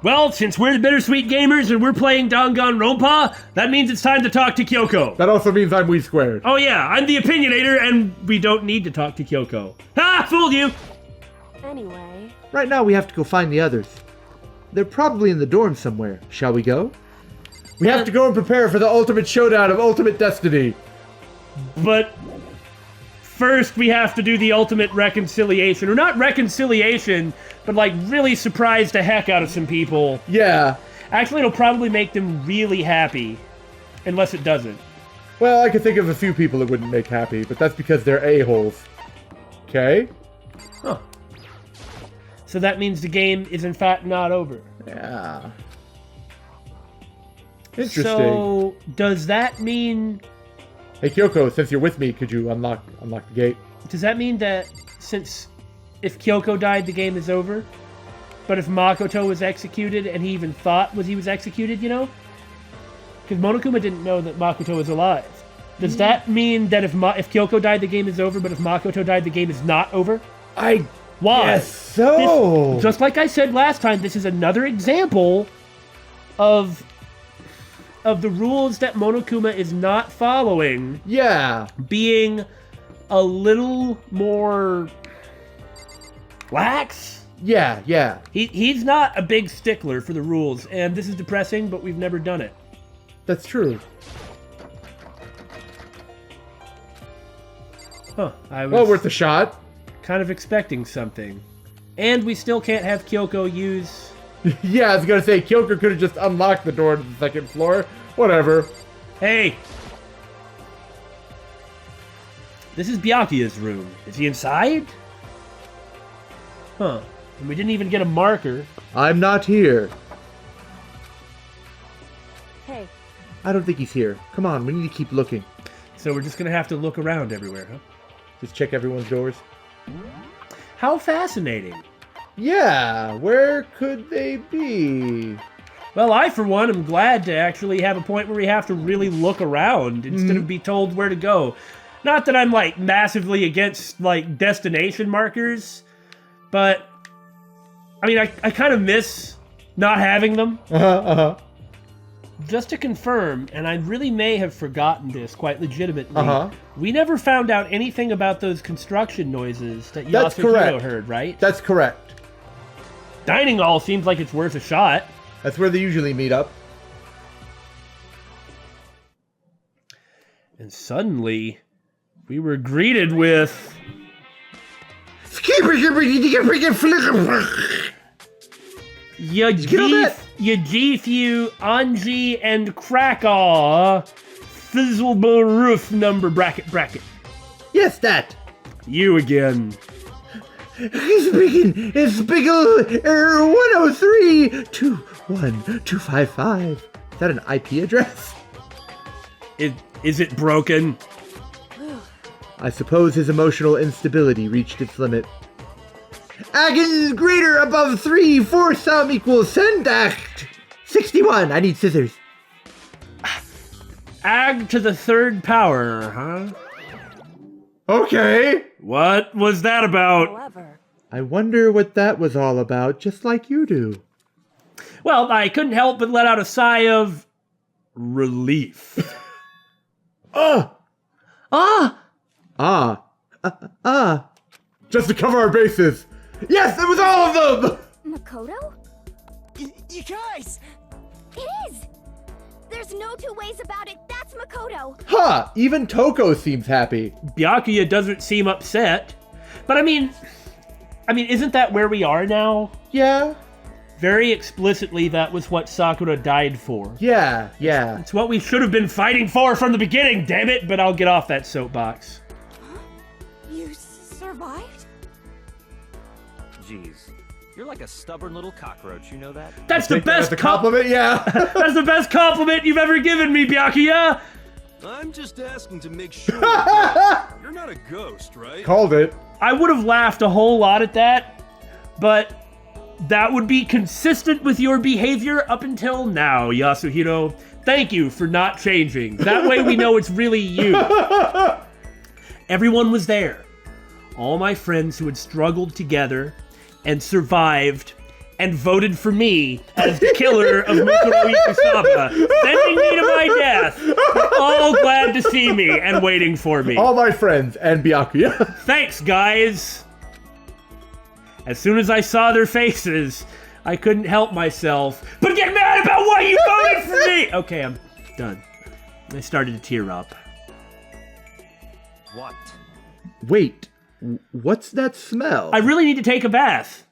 Well, since we're the Bittersweet Gamers and we're playing Danganronpa, that means it's time to talk to Kyoko. That also means I'm We Squared. Oh yeah, I'm the opinionator and we don't need to talk to Kyoko. Ha! Fooled you! Anyway. Right now we have to go find the others. They're probably in the dorm somewhere. Shall we go? We have to go and prepare for the ultimate showdown of ultimate destiny. But first we have to do the ultimate reconciliation. Or not reconciliation, but like really surprise the heck out of some people. Yeah. Actually, it'll probably make them really happy. Unless it doesn't. Well, I could think of a few people it wouldn't make happy, but that's because they're a-holes. Okay? Huh. So that means the game is in fact not over. Yeah. Interesting. So, does that mean... Hey Kyoko, since you're with me, could you unlock the gate? Does that mean that since... If Kyoko died, the game is over? But if Makoto was executed, and he even thought he was executed, you know? Because Monokuma didn't know that Makoto was alive. Does that mean that if Kyoko died, the game is over, but if Makoto died, the game is not over? I Why? guess so. Just like I said last time, this is another example of the rules that Monokuma is not following. Yeah. Being a little more lax. Yeah, yeah. He's not a big stickler for the rules, and this is depressing, but we've never done it. That's true. Huh. I was Well, worth a shot. kind of expecting something. And we still can't have Kyoko use... Yeah, I was gonna say, Kyoko could have just unlocked the door to the second floor. Whatever. Hey! This is Byakuya's room. Is he inside? Huh. And we didn't even get a marker. I'm not here. Hey. I don't think he's here. Come on, we need to keep looking. So we're just gonna have to look around everywhere, huh? Just check everyone's doors. How fascinating. Yeah, where could they be? Well, I, for one, am glad to actually have a point where we have to really look around instead of be told where to go. Not that I'm, like, massively against, like, destination markers, but, I mean, I kind of miss not having them. Just to confirm, and I really may have forgotten this quite legitimately, we never found out anything about those construction noises that That's Yasuhiro correct. heard, right? That's correct. Dining hall seems like it's worth a shot. That's where they usually meet up. And suddenly, we were greeted with... Yajifu, Anji, and Krakow. Fizzleball roof number bracket. Yes, that. You again. It's Biggle 103 21255. Is that an IP address? Is it broken? I suppose his emotional instability reached its limit. Agon greater above 3, 4 sum equals sendact. 61. I need scissors. Ag to the third power, huh? Okay. What was that about? However. I wonder what that was all about, just like you do. Well, I couldn't help but let out a sigh of relief. Just to cover our bases. Yes, it was all of them! Makoto? You guys! It is! There's no two ways about it. That's Makoto. Huh, even Toko seems happy. Byakuya doesn't seem upset. But I mean, isn't that where we are now? Yeah. Very explicitly, that was what Sakura died for. Yeah. It's what we should have been fighting for from the beginning, damn it! But I'll get off that soapbox. You survived? Jeez. You're like a stubborn little cockroach, you know that? That's the best That's a compliment, yeah. That's the best compliment you've ever given me, Byakuya! I'm just asking to make sure. You're not a ghost, right? Called it. I would have laughed a whole lot at that, but that would be consistent with your behavior up until now, Yasuhiro. Thank you for not changing. That way we know it's really you. Everyone was there. All my friends who had struggled together and survived and voted for me as the killer of Mukuro Ikusaba, sending me to my death. They're all glad to see me and waiting for me. All my friends and Byakuya. Thanks, guys. As soon as I saw their faces, I couldn't help myself but get mad about why you voted for me. Okay, I'm done. I started to tear up. What? Wait, what's that smell? I really need to take a bath.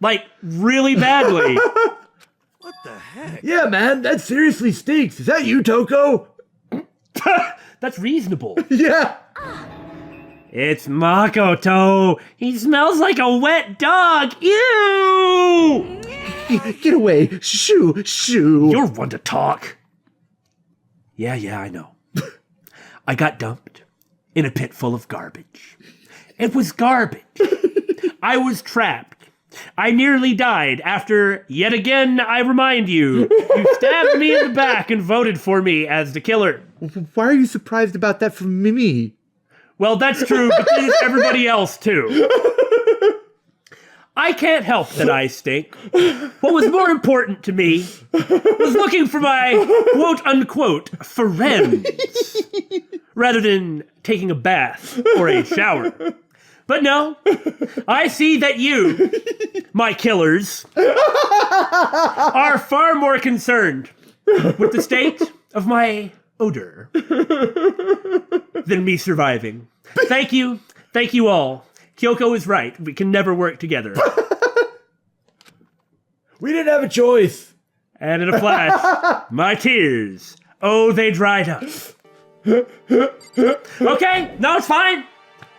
Like, really badly. What the heck? Yeah, man, that seriously stinks. Is that you, Toko? That's reasonable. Yeah. It's Makoto. He smells like a wet dog. Ew! Get away. Shoo, shoo. You're one to talk. Yeah, I know. I got dumped in a pit full of garbage. It was garbage. I was trapped. I nearly died after, yet again, I remind you, you stabbed me in the back and voted for me as the killer. Why are you surprised about that from Mimi? Well, that's true, but this is everybody else, too. I can't help that I stink. What was more important to me was looking for my quote-unquote friends, rather than taking a bath or a shower. But no, I see that you, my killers, are far more concerned with the state of my odor than me surviving. Thank you all. Kyoko is right. We can never work together. We didn't have a choice. And in a flash, my tears, they dried up. Okay, no, it's fine.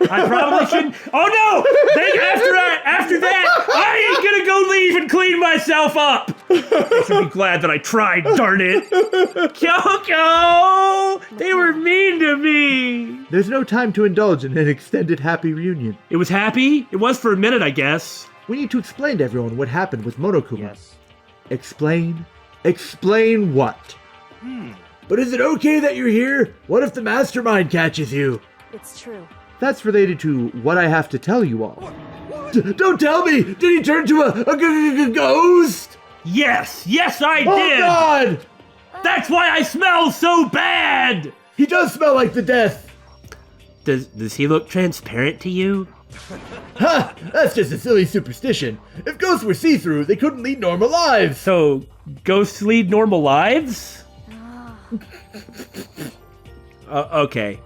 I probably shouldn't. Oh no! After that, I ain't gonna go leave and clean myself up. I should be glad that I tried. Darn it, Kyoko! They were mean to me. There's no time to indulge in an extended happy reunion. It was happy. It was for a minute, I guess. We need to explain to everyone what happened with Monokuma. Yes. Explain? Explain what? But is it okay that you're here? What if the mastermind catches you? It's true. That's related to what I have to tell you all. Don't tell me! Did he turn to a ghost? Yes, I Oh did. God! That's why I smell so bad. He does smell like the death. Does he look transparent to you? Ha! That's just a silly superstition. If ghosts were see-through, they couldn't lead normal lives. So, ghosts lead normal lives? Okay,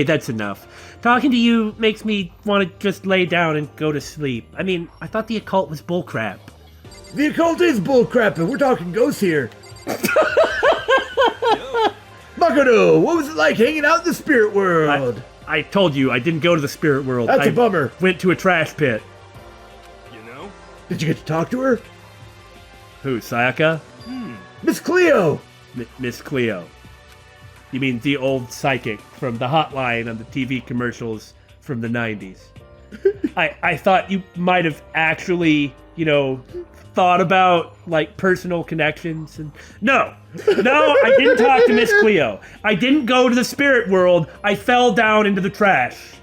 that's enough. Talking to you makes me want to just lay down and go to sleep. I mean, I thought the occult was bullcrap. The occult is bullcrap, and we're talking ghosts here. Makoto, what was it like hanging out in the spirit world? I told you I didn't go to the spirit world. That's a bummer. Went to a trash pit. You know? Did you get to talk to her? Who, Sayaka? Miss Cleo! Miss Cleo. You mean the old psychic from the hotline on the TV commercials from the 90s? I thought you might have actually, thought about, like, personal connections. And No, I didn't talk to Miss Cleo. I didn't go to the spirit world. I fell down into the trash.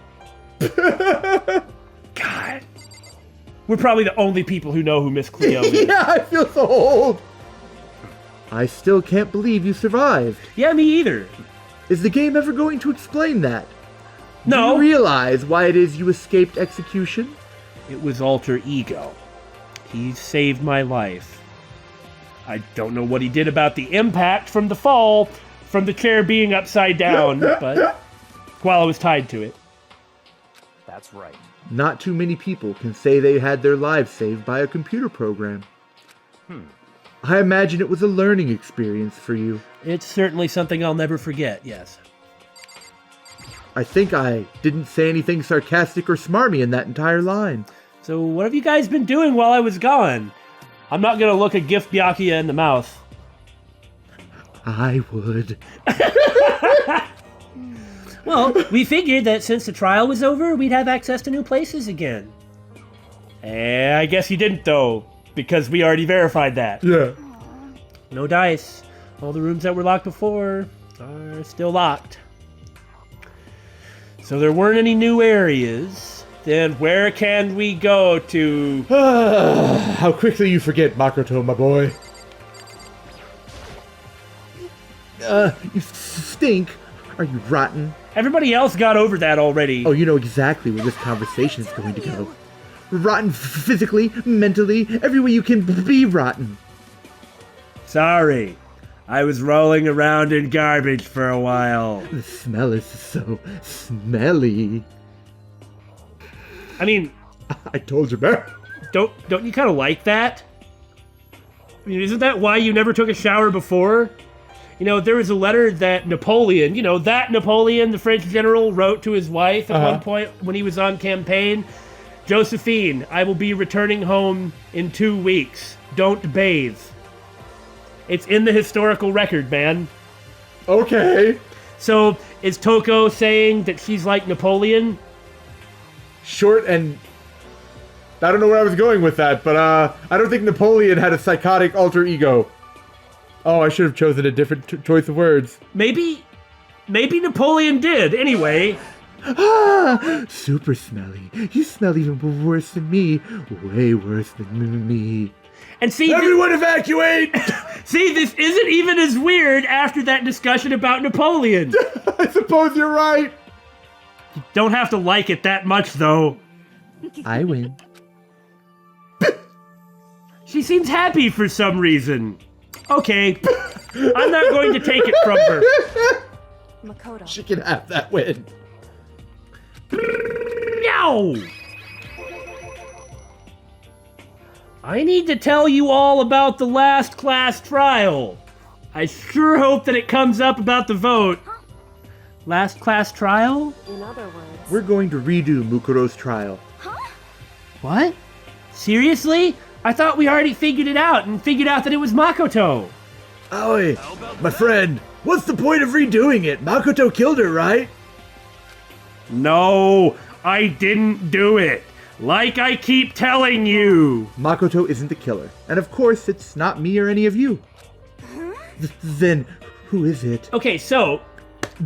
God. We're probably the only people who know who Miss Cleo is. Yeah, I feel so old. I still can't believe you survived. Yeah, me either. Is the game ever going to explain that? No. Do you realize why it is you escaped execution? It was alter ego. He saved my life. I don't know what he did about the impact from the fall, from the chair being upside down, but while I was tied to it. That's right. Not too many people can say they had their lives saved by a computer program. I imagine it was a learning experience for you. It's certainly something I'll never forget, yes. I think I didn't say anything sarcastic or smarmy in that entire line. So what have you guys been doing while I was gone? I'm not gonna look a gift Byakuya in the mouth. I would. Well, we figured that since the trial was over, we'd have access to new places again. I guess you didn't, though, because we already verified that. Yeah. No dice. All the rooms that were locked before are still locked. So there weren't any new areas. Then where can we go to? How quickly you forget, Makoto, my boy. You stink. Are you rotten? Everybody else got over that already. Oh, you know exactly where this conversation is going to go. Rotten physically, mentally, every way you can be rotten. Sorry. I was rolling around in garbage for a while. The smell is so smelly. I mean, I told you, man. don't you kind of like that? I mean, isn't that why you never took a shower before? You know, there was a letter that Napoleon, the French general, wrote to his wife at one point when he was on campaign. Josephine, I will be returning home in 2 weeks. Don't bathe. It's in the historical record, man. Okay. So, is Toko saying that she's like Napoleon? Short and... I don't know where I was going with that, but I don't think Napoleon had a psychotic alter ego. Oh, I should have chosen a different choice of words. Maybe Napoleon did. Anyway, Super smelly. You smell even worse than me. Way worse than me. and see, Everyone evacuate! see, this isn't even as weird after that discussion about Napoleon. I suppose you're right. Don't have to like it that much, though. I win. She seems happy for some reason. Okay, I'm not going to take it from her. Makoto. She can have that win. No! I need to tell you all about the last class trial. I sure hope that it comes up about the vote. Last class trial? In other words, We're going to redo Mukuro's trial. What? Seriously? I thought we already figured it out and figured out that it was Makoto. Oi, my friend, what's the point of redoing it? Makoto killed her, right? No, I didn't do it. Like I keep telling you. Makoto isn't the killer. And of course, it's not me or any of you. Then, who is it? Okay, so,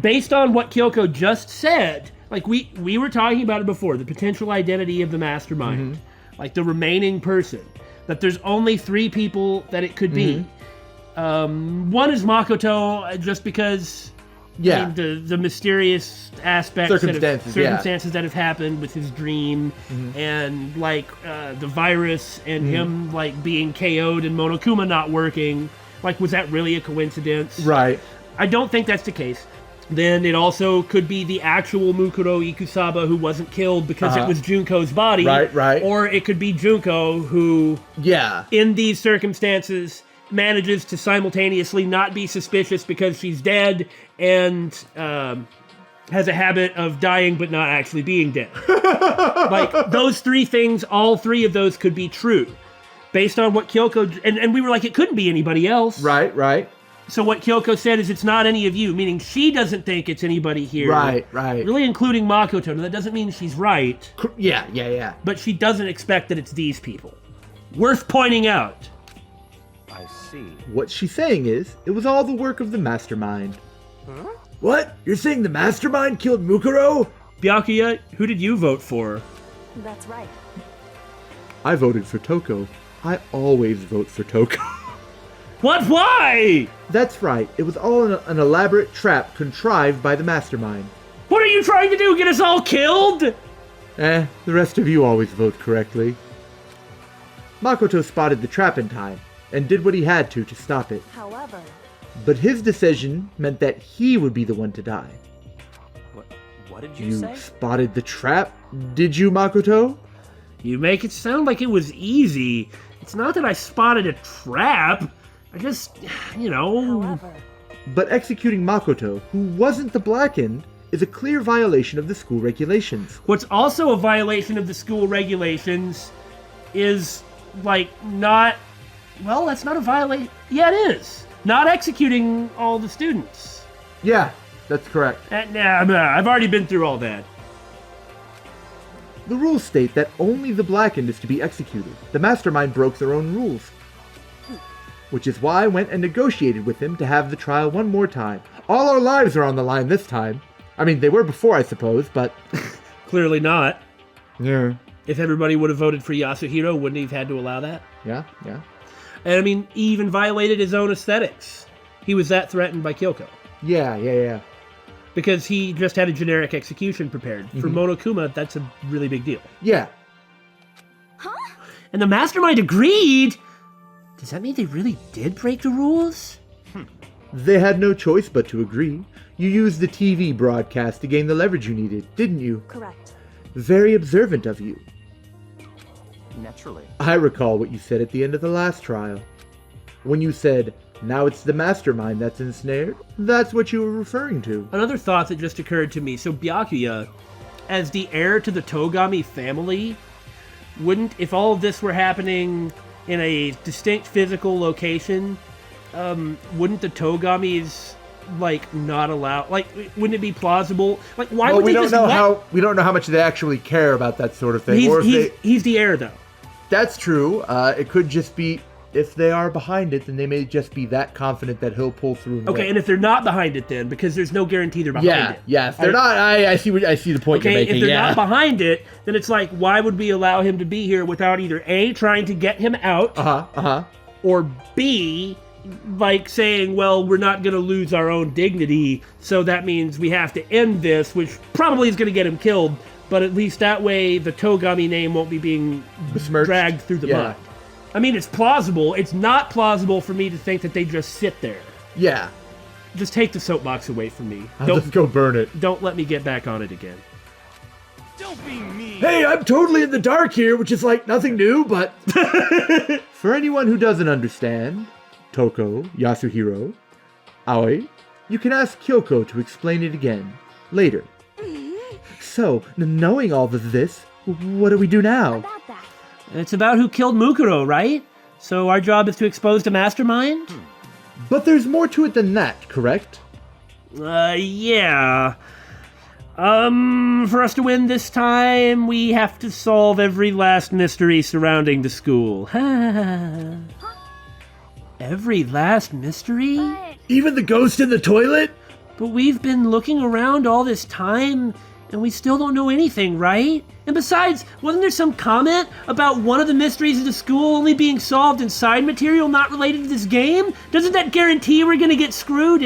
based on what Kyoko just said, like we were talking about it before, the potential identity of the mastermind, like the remaining person, that there's only 3 people that it could be. One is Makoto, just because I mean, the mysterious aspects, circumstances that have happened with his dream, and like the virus and him like being KO'd and Monokuma not working. Like, was that really a coincidence? Right. I don't think that's the case. Then it also could be the actual Mukuro Ikusaba who wasn't killed because it was Junko's body. Right. Or it could be Junko who, in these circumstances, manages to simultaneously not be suspicious because she's dead and has a habit of dying but not actually being dead. Like, those 3 things, all 3 of those could be true. Based on what Kyoko... And we were like, it couldn't be anybody else. Right. So what Kyoko said is it's not any of you, meaning she doesn't think it's anybody here. Right. Really including Makoto. Now, that doesn't mean she's right. Yeah. But she doesn't expect that it's these people. Worth pointing out. I see. What she's saying is, it was all the work of the mastermind. Huh? What? You're saying the mastermind killed Mukuro? Byakuya, who did you vote for? that's right. I voted for Toko. I always vote for Toko. What? Why? That's right. It was all an elaborate trap contrived by the mastermind. What are you trying to do? Get us all killed? The rest of you always vote correctly. Makoto spotted the trap in time, and did what he had to stop it. However, But his decision meant that he would be the one to die. What did you You say? spotted the trap, did you, Makoto? You make it sound like it was easy. It's not that I spotted a trap. I just, however, But executing Makoto, who wasn't the Blackened, is a clear violation of the school regulations. What's also a violation of the school regulations is, like, not... Well, that's not a violation. Yeah, it is. Not executing all the students. Yeah, that's correct. Nah, I've already been through all that. The rules state that only the Blackened is to be executed. The mastermind broke their own rules. Which is why I went and negotiated with him to have the trial one more time. All our lives are on the line this time. I mean, they were before, I suppose, but... Clearly not. Yeah. If everybody would have voted for Yasuhiro, wouldn't he have had to allow that? Yeah. And I mean, he even violated his own aesthetics. He was that threatened by Kyoko. Yeah. Because he just had a generic execution prepared. For Monokuma, that's a really big deal. Yeah. And the mastermind agreed? Does that mean they really did break the rules? They had no choice but to agree. You used the TV broadcast to gain the leverage you needed, didn't you? Correct. Very observant of you. Naturally. I recall what you said at the end of the last trial. When you said, now it's the mastermind that's ensnared, that's what you were referring to. Another thought that just occurred to me. So Byakuya, as the heir to the Togami family, wouldn't, if all of this were happening in a distinct physical location, wouldn't the Togamis, like, not allow, like, wouldn't it be plausible? Like, why would we they don't just know let... we don't know how much they actually care about that sort of thing. He's the heir, though. That's true. It could just be, if they are behind it, then they may just be that confident that he'll pull through. Okay, and if they're not behind it, then, because there's no guarantee they're behind it. Yeah, if they're not, I see the point you're Okay, making. if they're not behind it, then it's like, why would we allow him to be here without either A, trying to get him out, or B, like saying, well, we're not going to lose our own dignity, so that means we have to end this, which probably is going to get him killed, but at least that way the Togami name won't be being Besmirched. dragged through the mud. I mean, it's plausible. It's not plausible for me to think that they just sit there. Yeah. Just take the soapbox away from me. I'll just go burn it. Don't let me get back on it again. Don't be mean. Hey, I'm totally in the dark here, which is like nothing new, but... For anyone who doesn't understand, Toko, Yasuhiro, Aoi, you can ask Kyoko to explain it again, later. So, knowing all of this, what do we do now? About that. It's about who killed Mukuro, right? So our job is to expose the mastermind? But there's more to it than that, correct? Yeah. For us to win this time, we have to solve every last mystery surrounding the school. Every last mystery? But Even the ghost in the toilet? But we've been looking around all this time, and we still don't know anything, right? And besides, wasn't there some comment about one of the mysteries of the school only being solved in side material not related to this game? Doesn't that guarantee we're gonna get screwed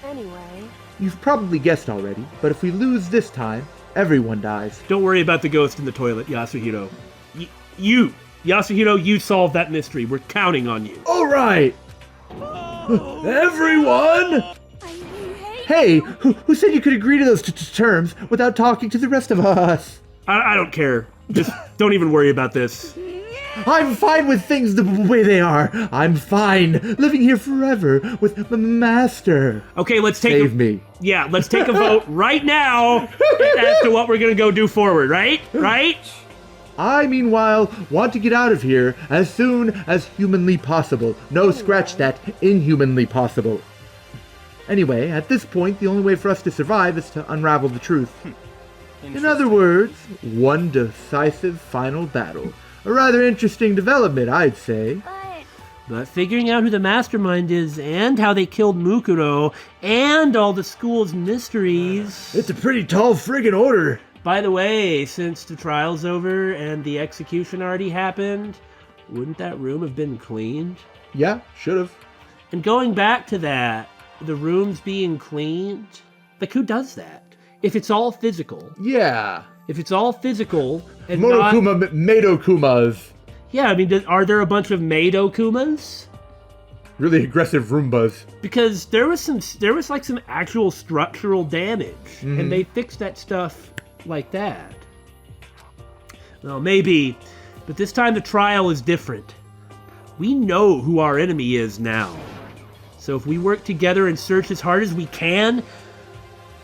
Anyway, You've probably guessed already, but if we lose this time, everyone dies. Don't worry about the ghost in the toilet, Yasuhiro. Yasuhiro, you solved that mystery. We're counting on you. All right. Everyone! Hey, who said you could agree to those terms without talking to the rest of us? I don't care. Just don't even worry about this. I'm fine with things the way they are. I'm fine living here forever with the master. Okay, let's take Save me. Yeah, let's take a vote right now as to what we're gonna go do forward, right? Right? I, meanwhile, want to get out of here as soon as humanly possible. No, scratch that. Inhumanly possible. Anyway, at this point, the only way for us to survive is to unravel the truth. In other words, one decisive final battle. A rather interesting development, I'd say. But figuring out who the mastermind is and how they killed Mukuro and all the school's mysteries... It's a pretty tall friggin' order. By the way, since the trial's over and the execution already happened, wouldn't that room have been cleaned? Yeah, should've. And going back to that, the rooms being cleaned, like who does that? If it's all physical. Yeah. If it's all physical and Monokuma Madokumas. Yeah, I mean, are there a bunch of Madokumas? Really aggressive Roombas. Because there was like some actual structural damage, and they fixed that stuff like that. Well, maybe, but this time the trial is different. We know who our enemy is now. So if we work together and search as hard as we can,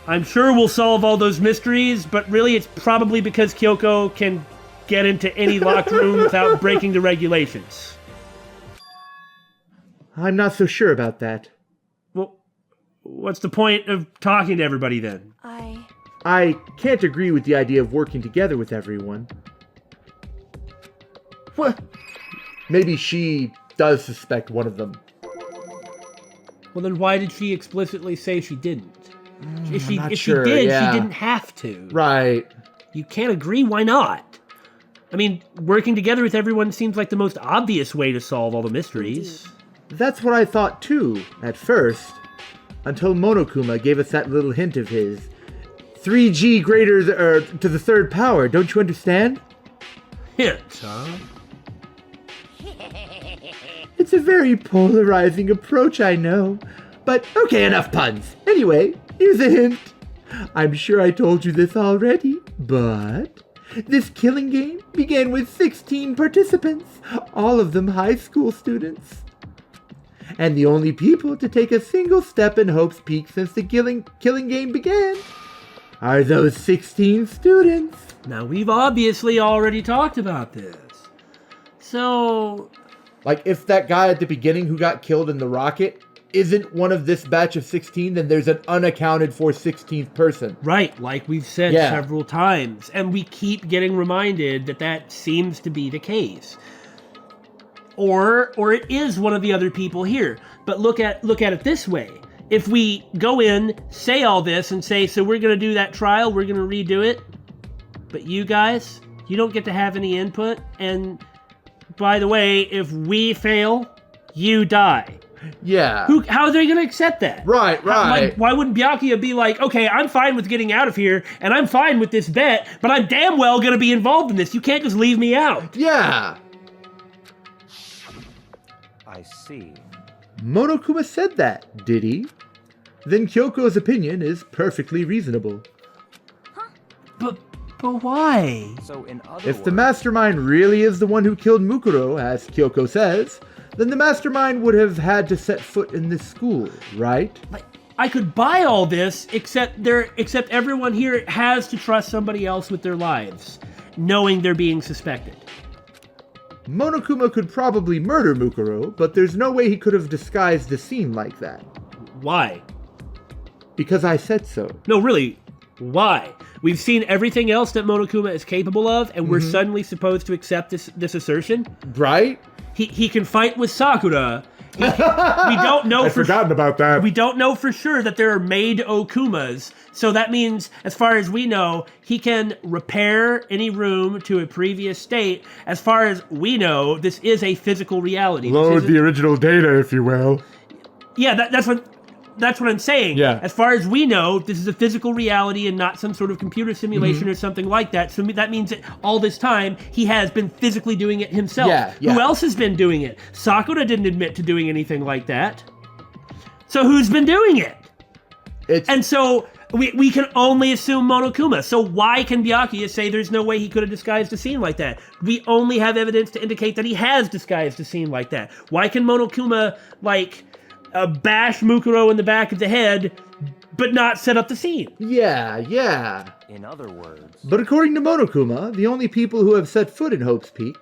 I'm sure we'll solve all those mysteries, but really it's probably because Kyoko can get into any locked room without breaking the regulations. I'm not so sure about that. Well, what's the point of talking to everybody then? I can't agree with the idea of working together with everyone. What? Maybe she does suspect one of them. Well, then why did she explicitly say she didn't? If I'm not she sure, did, yeah. she didn't have to. Right. You can't agree, why not? I mean, working together with everyone seems like the most obvious way to solve all the mysteries. That's what I thought too, at first. Until Monokuma gave us that little hint of his. 3G greater to the third power, don't you understand? Hint, huh? It's a very polarizing approach, I know. But okay, enough puns. Anyway, here's a hint. I'm sure I told you this already, but this killing game began with 16 participants, all of them high school students. And the only people to take a single step in Hope's Peak since the killing game began are those 16 students. Now, we've obviously already talked about this. So, Like, if that guy at the beginning who got killed in the rocket isn't one of this batch of 16, then there's an unaccounted for 16th person. right, like we've said Yeah. several times, and we keep getting reminded that that seems to be the case. Or it is one of the other people here. But look at it this way. If we go in, say all this, and say, so we're going to do that trial, we're going to redo it, but you guys, you don't get to have any input, and by the way, if we fail, you die. Yeah. How are they going to accept that? Right, right. Why wouldn't Byakuya be like, okay, I'm fine with getting out of here, and I'm fine with this bet, but I'm damn well going to be involved in this. You can't just leave me out. Yeah. I see. Monokuma said that, did he? Then Kyoko's opinion is perfectly reasonable. But why? So in other If the words, mastermind really is the one who killed Mukuro, as Kyoko says, then the mastermind would have had to set foot in this school, right? Like, I could buy all this, except everyone here has to trust somebody else with their lives, knowing they're being suspected. Monokuma could probably murder Mukuro, but there's no way he could have disguised the scene like that. Why? Because I said so. No, really, why? We've seen everything else that Monokuma is capable of, and we're suddenly supposed to accept this assertion? Right? He can fight with Sakura. We don't know I'd forgotten about that. We don't know for sure that there are maid Okumas, so that means, as far as we know, he can repair any room to a previous state. As far as we know, this is a physical reality. Load the original data, if you will. Yeah, that's what I'm saying. Yeah. As far as we know, this is a physical reality and not some sort of computer simulation or something like that. So that means that all this time, he has been physically doing it himself. Yeah. Who else has been doing it? Sakura didn't admit to doing anything like that. So who's been doing it? And so we can only assume Monokuma. So why can Byakuya say there's no way he could have disguised a scene like that? We only have evidence to indicate that he has disguised a scene like that. Why can Monokuma, bash Mukuro in the back of the head, but not set up the scene? Yeah. in other words, But according to Monokuma, the only people who have set foot in Hope's Peak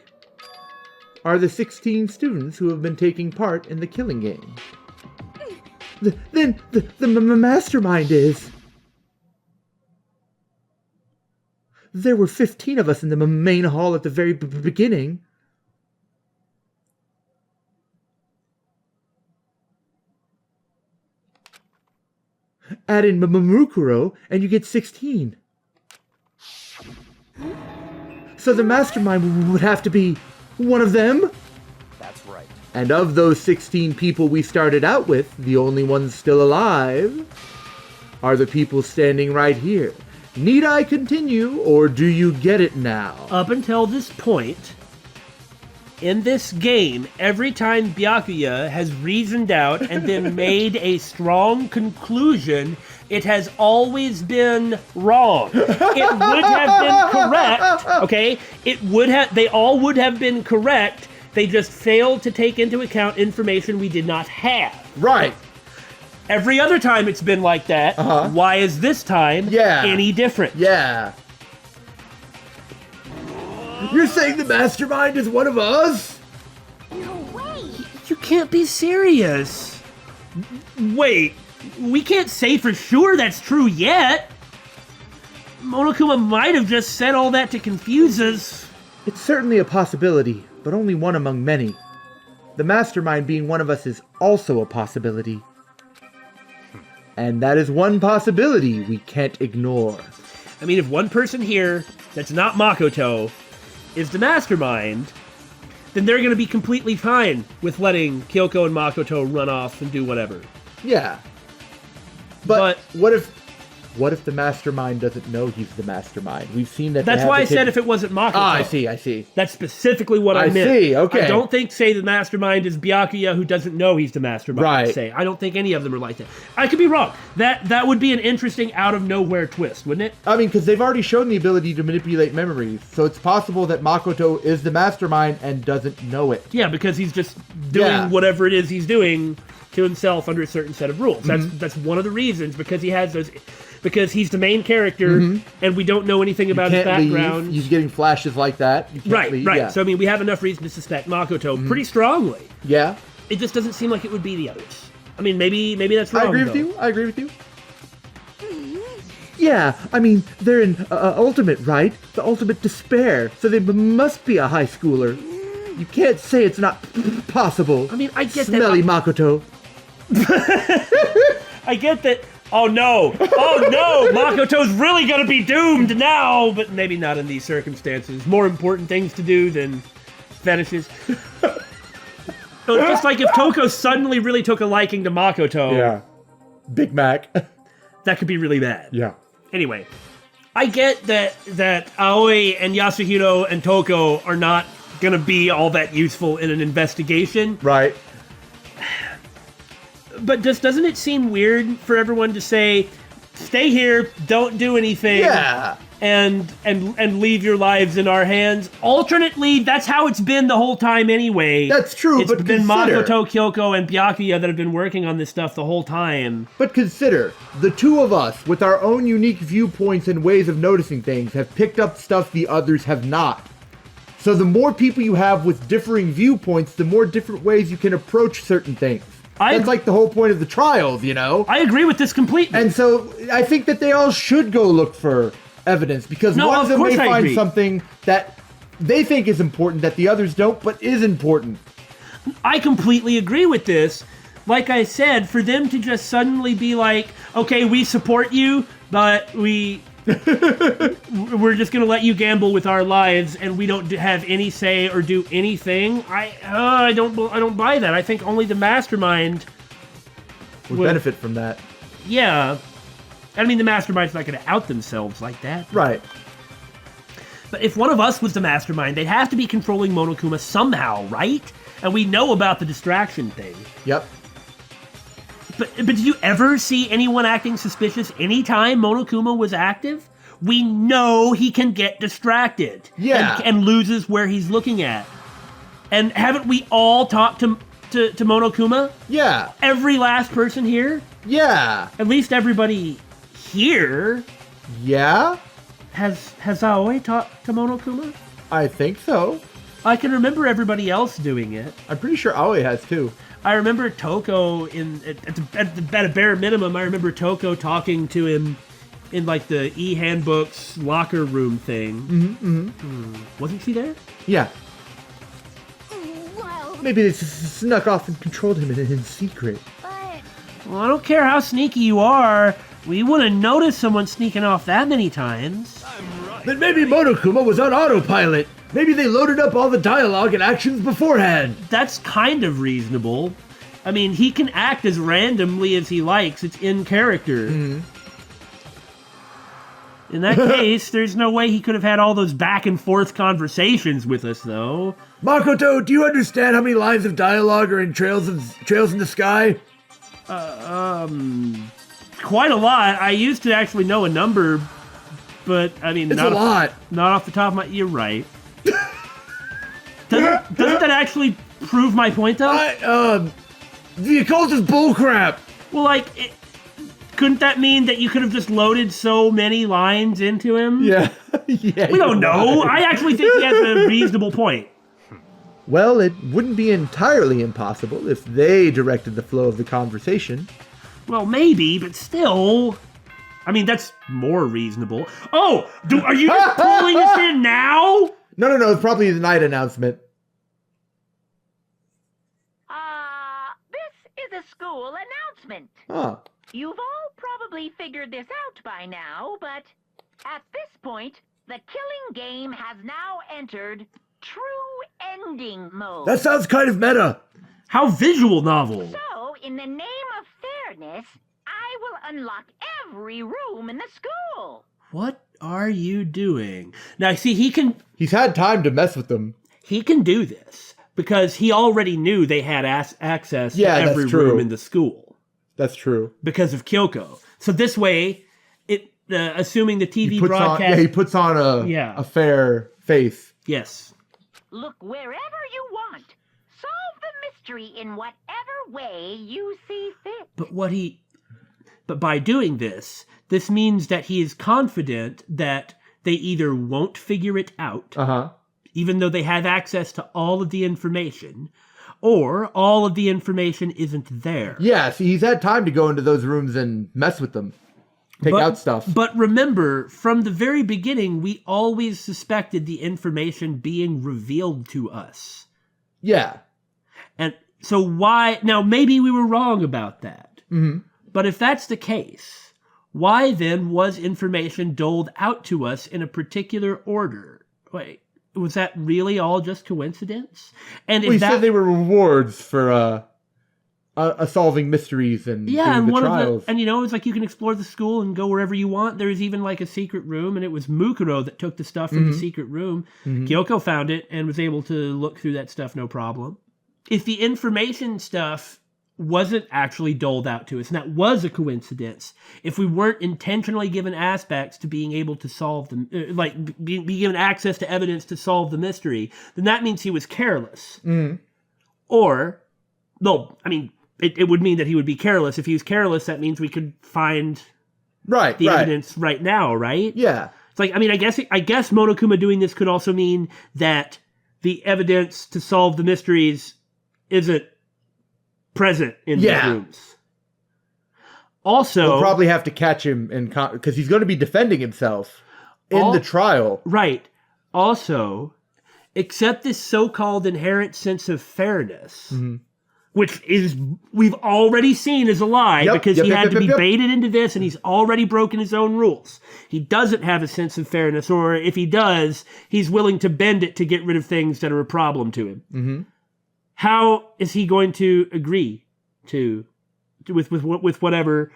are the 16 students who have been taking part in the killing game. Then the mastermind is... There were 15 of us in the main hall at the very beginning. Add in Mukuro, and you get 16. So the mastermind would have to be one of them? that's right. And of those 16 people we started out with, the only ones still alive are the people standing right here. Need I continue, or do you get it now? Up until this point, in this game, every time Byakuya has reasoned out and then made a strong conclusion, it has always been wrong. It would have been correct, okay? They all would have been correct. They just failed to take into account information we did not have. Right. Every other time it's been like that. Why is this time any different? Yeah. You're saying the mastermind is one of us? No way! You can't be serious. Wait, we can't say for sure that's true yet. Monokuma might have just said all that to confuse us. It's certainly a possibility, but only one among many. The mastermind being one of us is also a possibility. And that is one possibility we can't ignore. I mean, if one person here that's not Makoto is the mastermind, then they're going to be completely fine with letting Kyoko and Makoto run off and do whatever. Yeah. But what if the mastermind doesn't know he's the mastermind? We've seen that. That's why I said if it wasn't Makoto. Ah, I see. That's specifically what I meant. I see, okay. I don't think, say, the mastermind is Byakuya who doesn't know he's the mastermind. Right. Say. I don't think any of them are like that. I could be wrong. That would be an interesting out-of-nowhere twist, wouldn't it? I mean, because they've already shown the ability to manipulate memories, so it's possible that Makoto is the mastermind and doesn't know it. Yeah, because he's just doing whatever it is he's doing to himself under a certain set of rules. That's one of the reasons, because he has those... Because he's the main character, and we don't know anything about his background. He's getting flashes like that. Right. Yeah. So, I mean, we have enough reason to suspect Makoto pretty strongly. Yeah. It just doesn't seem like it would be the others. I mean, maybe that's wrong, I agree with you. Yeah, I mean, they're in ultimate, right? The ultimate despair. So they must be a high schooler. You can't say it's not possible. I mean, I get Smelly that. Makoto. I get that. Oh no! Makoto's really gonna be doomed now, but maybe not in these circumstances. More important things to do than fetishes. So it's just like if Toko suddenly really took a liking to Makoto. Yeah. Big Mac. That could be really bad. Yeah. Anyway, I get that Aoi and Yasuhiro and Toko are not gonna be all that useful in an investigation. Right. But doesn't it seem weird for everyone to say, stay here, don't do anything, and leave your lives in our hands? Alternately, that's how it's been the whole time anyway. That's true, it's but been consider... Makoto, Kyoko, and Byakuya that have been working on this stuff the whole time. But consider, the two of us, with our own unique viewpoints and ways of noticing things, have picked up stuff the others have not. So the more people you have with differing viewpoints, the more different ways you can approach certain things. That's like the whole point of the trials, you know? I agree with this completely. And so I think that they all should go look for evidence, because one of them may find something that they think is important that the others don't, but is important. I completely agree with this. Like I said, for them to just suddenly be like, okay, we support you, but we're just gonna let you gamble with our lives, and we don't have any say or do anything. I don't buy that. I think only the mastermind would benefit from that. Yeah, I mean the mastermind's not gonna out themselves like that, right? But if one of us was the mastermind, they'd have to be controlling Monokuma somehow, right? And we know about the distraction thing. Yep. But did you ever see anyone acting suspicious anytime Monokuma was active? We know he can get distracted. Yeah. And loses where he's looking at. And haven't we all talked to Monokuma? Yeah. Every last person here? Yeah. At least everybody here. Yeah? Has Aoi talked to Monokuma? I think so. I can remember everybody else doing it. I'm pretty sure Aoi has too. I remember Toko at a bare minimum. I remember Toko talking to him in like the e-handbooks locker room thing. Wasn't she there? Yeah. Well, Maybe they snuck off and controlled him in secret. but Well, I don't care how sneaky you are. We wouldn't notice someone sneaking off that many times. Then maybe Monokuma was on autopilot. Maybe they loaded up all the dialogue and actions beforehand. That's kind of reasonable. I mean, he can act as randomly as he likes. It's in character. In that case, there's no way he could have had all those back and forth conversations with us, though. Makoto, do you understand how many lines of dialogue are in Trails in the Sky? Quite a lot. I used to actually know a number, but I mean, It's a lot. Not off the top of my. You're right. Doesn't that actually prove my point, though? The occult is bullcrap. Well, like, couldn't that mean that you could have just loaded so many lines into him? Yeah. Yeah. We don't know. I actually think he has a reasonable point. Well, it wouldn't be entirely impossible if they directed the flow of the conversation. Well, maybe, but still. I mean, that's more reasonable. Oh, are you just pulling us in now? No, it's probably the night announcement. This is a school announcement. Huh. You've all probably figured this out by now, but at this point, the killing game has now entered true ending mode. That sounds kind of meta. How visual novel. So, in the name of fairness, I will unlock every room in the school. What are you doing? Now, see, He's had time to mess with them. he can do this because he already knew they had access Yeah, to that's every true. room in the school That's true. because of Kyoko. So this way, assuming the TV He puts broadcast, he puts on a fair face. yes. Look wherever you want. Solve the mystery in whatever way you see fit. But by doing this means that he is confident that they either won't figure it out, even though they have access to all of the information, or all of the information isn't there. Yeah, see, he's had time to go into those rooms and mess with them. Take out stuff. But remember, from the very beginning, we always suspected the information being revealed to us. Yeah. And so why... Now, maybe we were wrong about that. Mm-hmm. But if that's the case, why then was information doled out to us in a particular order? Wait, was that really all just coincidence? And Well, if he said they were rewards for solving mysteries and yeah, doing and the one trials. of the, and you know, it's like you can explore the school and go wherever you want. There's even like a secret room, and it was Mukuro that took the stuff from the secret room. Kyoko found it and was able to look through that stuff no problem. If the information stuff wasn't actually doled out to us, and that was a coincidence, if we weren't intentionally given aspects to being able to solve them, be given access to evidence to solve the mystery, then that means he was careless. Or, no, I mean, it would mean that he would be careless. If he was careless, that means we could find the evidence right now, right? Yeah. It's like, I mean, I guess Monokuma doing this could also mean that the evidence to solve the mysteries isn't present in the rooms. Also, we'll probably have to catch him because he's going to be defending himself in the trial. Right. Also, accept this so-called inherent sense of fairness, which is we've already seen is a lie because he had to be baited into this, and he's already broken his own rules. He doesn't have a sense of fairness, or if he does, he's willing to bend it to get rid of things that are a problem to him. How is he going to agree with whatever?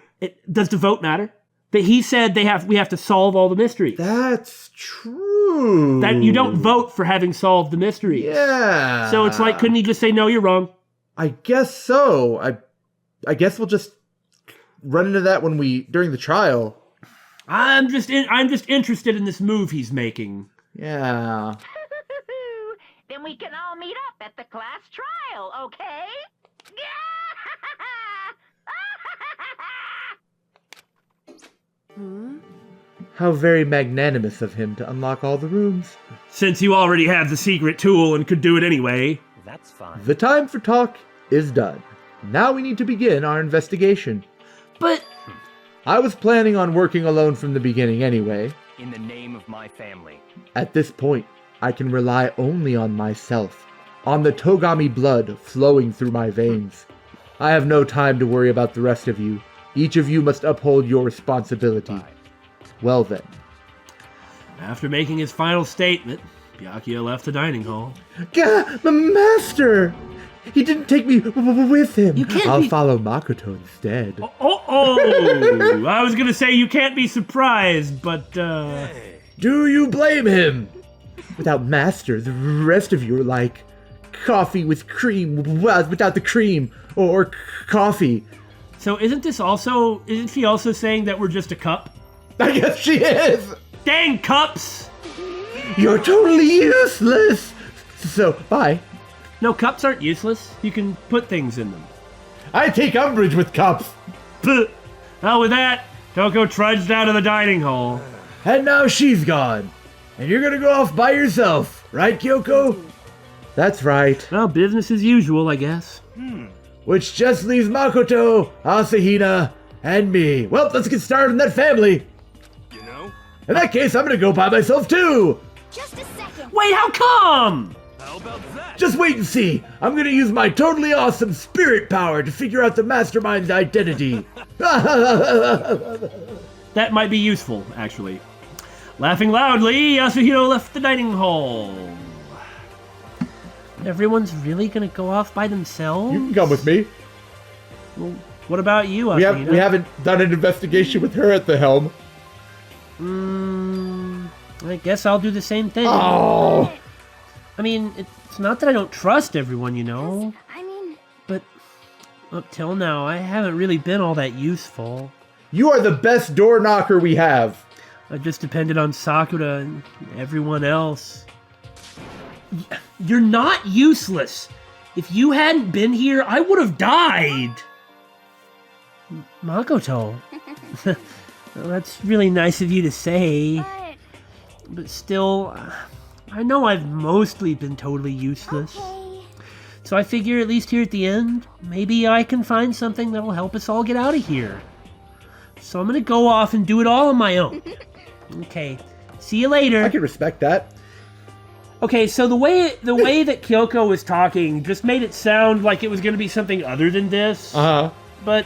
Does the vote matter? But he said we have to solve all the mysteries. That's true. That you don't vote for having solved the mysteries. Yeah. So it's like, couldn't he just say, no, you're wrong? I guess so. I guess we'll just run into that during the trial. I'm just interested in this move he's making. Yeah. Then we can all meet up at the class trial, okay? How very magnanimous of him to unlock all the rooms. Since you already have the secret tool and could do it anyway. That's fine. The time for talk is done. Now we need to begin our investigation. But I was planning on working alone from the beginning anyway. In the name of my family. At this point, I can rely only on myself, on the Togami blood flowing through my veins. I have no time to worry about the rest of you. Each of you must uphold your responsibility. Well then. after making his final statement, Byakuya left the dining hall. Master! He didn't take me with him. You can't I'll be... follow Makoto instead. Oh! I was gonna say you can't be surprised, but, Do you blame him? Without Master, the rest of you are like coffee with cream, without the cream, or coffee. So isn't she also saying that we're just a cup? I guess she is! Dang cups! You're totally useless! So, bye. No, cups aren't useless. You can put things in them. I take umbrage with cups. Well, with that, Toko trudged out of the dining hall. And now she's gone. And you're gonna go off by yourself, right, Kyoko? That's right. Well, business as usual, I guess. Which just leaves Makoto, Asahina, and me. Well, let's get started on that family. You know? In that case, I'm gonna go by myself too. Just a second. Wait, how come? How about that? Just wait and see. I'm gonna use my totally awesome spirit power to figure out the mastermind's identity. That might be useful, actually. Laughing loudly, Yasuhiro left the dining hall. Everyone's really gonna go off by themselves? You can come with me. Well, what about you, We Altina? haven't done an investigation with her at the helm. I guess I'll do the same thing. Oh! I mean, it's not that I don't trust everyone, you know. I mean, But up till now, I haven't really been all that useful. You are the best door knocker we have. I just depended on Sakura and everyone else. You're not useless. If you hadn't been here, I would have died. Makoto. Well, that's really nice of you to say. But still, I know I've mostly been totally useless. okay. So I figure at least here at the end, maybe I can find something that'll help us all get out of here. So I'm gonna go off and do it all on my own. Okay, see you later. I can respect that. Okay, so the way that Kyoko was talking just made it sound like it was gonna be something other than this. Uh-huh. But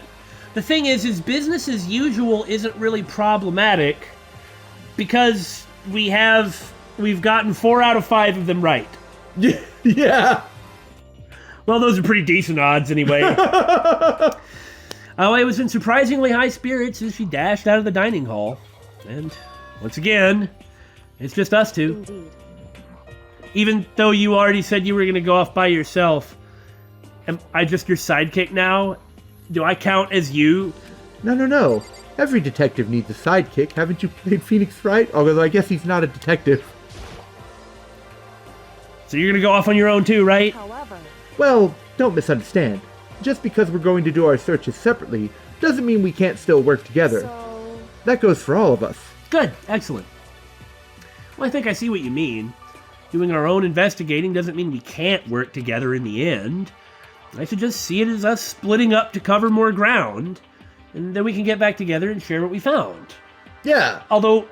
the thing is business as usual isn't really problematic because we've gotten 4 out of 5 of them right. Yeah. Well, those are pretty decent odds anyway. Aoi was in surprisingly high spirits as she dashed out of the dining hall. And once again, it's just us two. Indeed. Even though you already said you were going to go off by yourself, am I just your sidekick now? Do I count as you? No. Every detective needs a sidekick. Haven't you played Phoenix Wright? Although I guess he's not a detective. So you're going to go off on your own too, right? However, Well, don't misunderstand. Just because we're going to do our searches separately doesn't mean we can't still work together. so That goes for all of us. Good, excellent. Well, I think I see what you mean. Doing our own investigating doesn't mean we can't work together in the end. I should just see it as us splitting up to cover more ground, and then we can get back together and share what we found. Yeah. Although,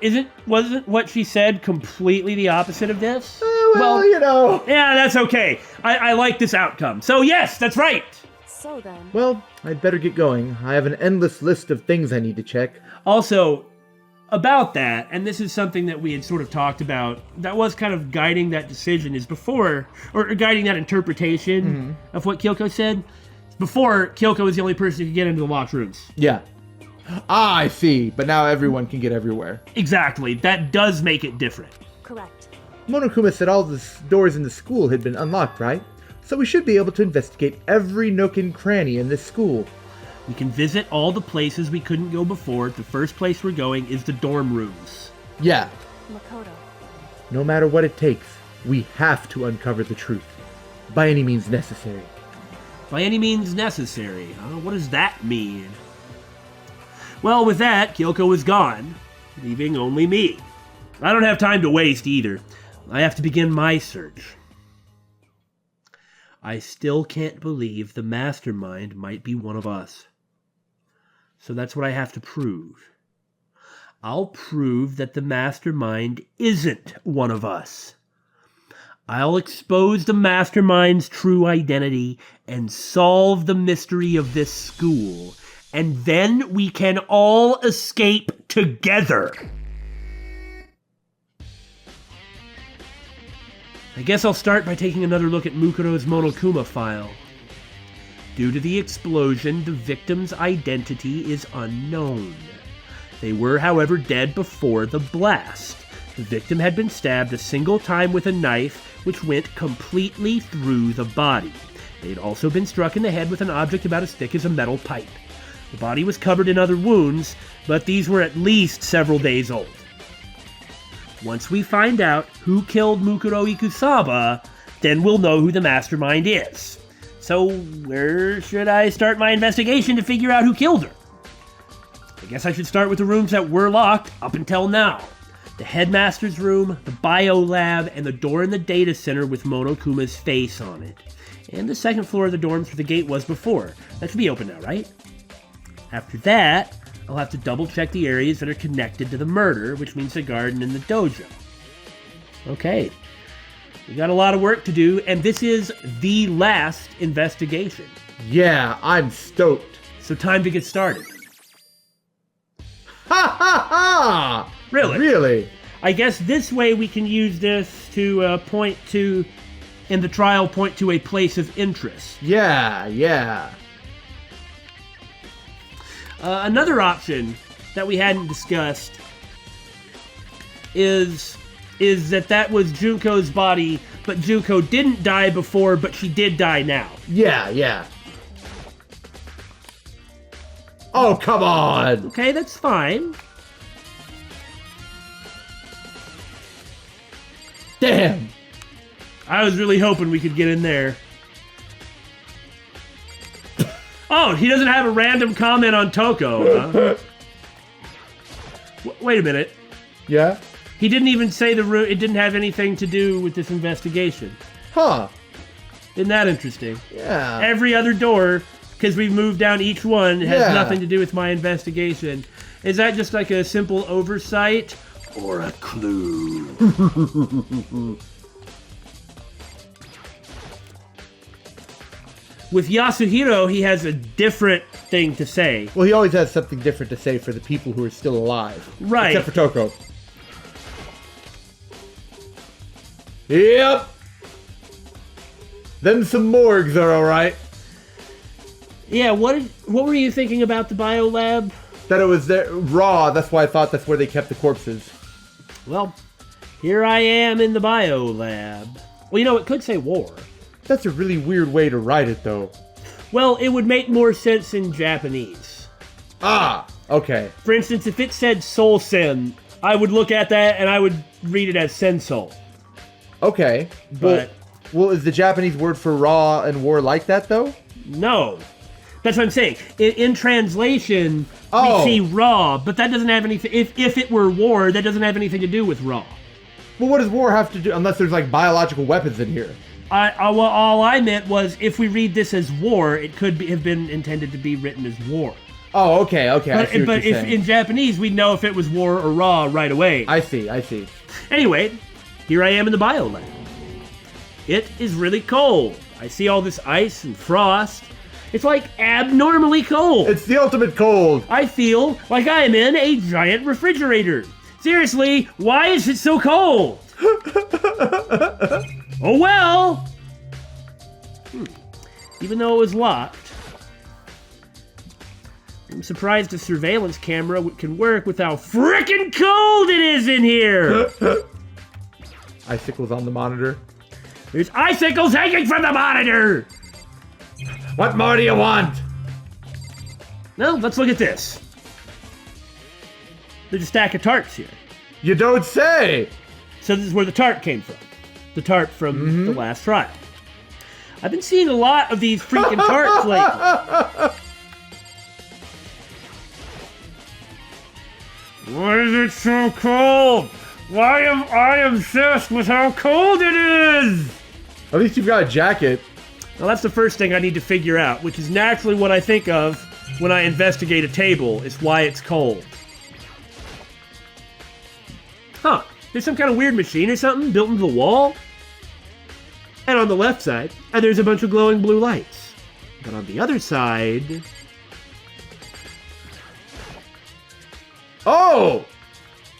wasn't what she said completely the opposite of this? Well, you know. Yeah, that's okay. I like this outcome. So yes, that's right. so then, Well, I'd better get going. I have an endless list of things I need to check. Also, about that, and this is something that we had sort of talked about, that was kind of guiding that decision is before, or guiding that interpretation of what Kyoko said. Before, Kyoko was the only person who could get into the locked rooms. Yeah. Ah, I see. But now everyone can get everywhere. Exactly. That does make it different. correct. Monokuma said all the doors in the school had been unlocked, right? So we should be able to investigate every nook and cranny in this school. We can visit all the places we couldn't go before. The first place we're going is the dorm rooms. Yeah. Makoto. No matter what it takes, we have to uncover the truth. By any means necessary. By any means necessary. What does that mean? Well, with that, Kyoko was gone, leaving only me. I don't have time to waste either. I have to begin my search. I still can't believe the mastermind might be one of us. So that's what I have to prove. I'll prove that the mastermind isn't one of us. I'll expose the mastermind's true identity and solve the mystery of this school, and then we can all escape together. I guess I'll start by taking another look at Mukuro's Monokuma file. Due to the explosion, the victim's identity is unknown. They were, however, dead before the blast. The victim had been stabbed a single time with a knife, which went completely through the body. They had also been struck in the head with an object about as thick as a metal pipe. The body was covered in other wounds, but these were at least several days old. Once we find out who killed Mukuro Ikusaba, then we'll know who the mastermind is. So, where should I start my investigation to figure out who killed her? I guess I should start with the rooms that were locked up until now. The headmaster's room, the bio lab, and the door in the data center with Monokuma's face on it. And the second floor of the dorms where the gate was before. That should be open now, right? After that, I'll have to double check the areas that are connected to the murder, which means the garden and the dojo. Okay. We got a lot of work to do, and this is the last investigation. Yeah, I'm stoked. So time to get started. Ha ha ha! Really? Really? I guess this way we can use this to point to, in the trial, point to a place of interest. Yeah, yeah. Another option that we hadn't discussed is that was Junko's body, but Junko didn't die before, but she did die now. Yeah, yeah. Oh, come on! Okay, that's fine. Damn! I was really hoping we could get in there. Oh, he doesn't have a random comment on Toko, huh? Wait a minute. Yeah? He didn't even say the room. It didn't have anything to do with this investigation. Huh. Isn't that interesting? Yeah. Every other door, because we've moved down each one, has Yeah. nothing to do with my investigation. Is that just like a simple oversight or a clue? With Yasuhiro, he has a different thing to say. Well, he always has something different to say for the people who are still alive. Right. Except for Toko. Yep. Them some morgues are alright. Yeah, what were you thinking about the biolab? That it was there raw, that's why I thought that's where they kept the corpses. Well, here I am in the biolab. Well, you know, it could say war. That's a really weird way to write it, though. Well, it would make more sense in Japanese. Ah, okay. For instance, if it said Soul Sen, I would look at that and I would read it as Sensol. Okay. But well, is the Japanese word for raw and war like that, though? no. That's what I'm saying. In translation, Oh. we see raw, but that doesn't have anything... If it were war, that doesn't have anything to do with raw. Well, what does war have to do, unless there's, like, biological weapons in here? Well, all I meant was, if we read this as war, it could have been intended to be written as war. Oh, okay, okay, I see what But you're if saying. in Japanese, we'd know if it was war or raw right away. I see, I see. Anyway, here I am in the biolab. It is really cold. I see all this ice and frost. It's like abnormally cold. It's the ultimate cold. I feel like I am in a giant refrigerator. Seriously, why is it so cold? Oh well. Even though it was locked, I'm surprised a surveillance camera can work with how frickin' cold it is in here. Icicles on the monitor. There's icicles hanging from the monitor. What more do you want? Well, let's look at this. There's a stack of tarps here. You don't say! So this is where the tarp came from. The tarp from the last trial. I've been seeing a lot of these freaking tarps lately. Why is it so cold? Why am I obsessed with how cold it is? At least you've got a jacket. Well, that's the first thing I need to figure out, which is naturally what I think of when I investigate a table, is why it's cold. Huh. There's some kind of weird machine or something built into the wall. And on the left side, there's a bunch of glowing blue lights. But on the other side... Oh!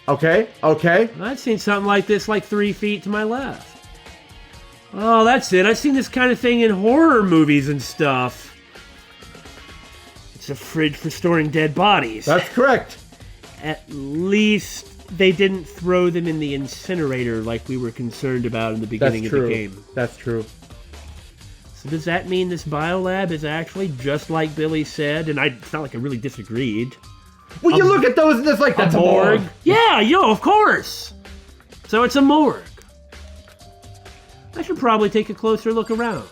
Okay, okay. I've seen something like this like 3 feet to my left. Oh, that's it. I've seen this kind of thing in horror movies and stuff. It's a fridge for storing dead bodies. That's correct. At least they didn't throw them in the incinerator like we were concerned about in the beginning That's of true. the game. That's true. So does that mean this biolab is actually just like Billy said? And it's not like I really disagreed. Well, you look at those and it's like, that's a morgue. Yeah, of course. So it's a morgue. I should probably take a closer look around.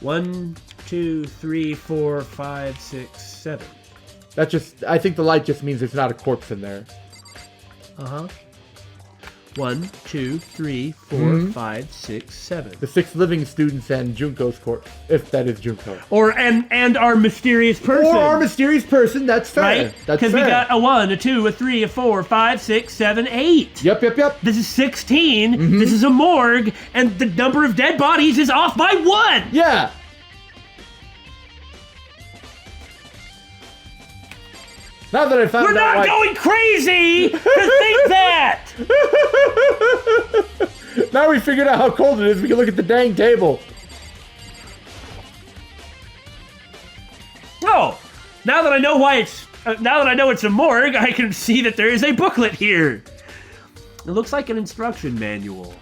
1, 2, 3, 4, 5, 6, 7. I think the light just means there's not a corpse in there. Uh-huh. 1, 2, 3, 4, 5, 6, 7. The 6 living students and Junko's corpse, if that is Junko. Or and our mysterious person. Or our mysterious person, that's fair. Right? That's Because we fair. got a 1, a 2, a 3, a 4, 5, 6, 7, 8. Yep. This is 16. This is a morgue, and the number of dead bodies is off by 1. Yeah. Now that I found We're out, not going crazy to think that. Now we figured out how cold it is. We can look at the dang table. Oh, now that I know why it's now that I know it's a morgue, I can see that there is a booklet here. It looks like an instruction manual.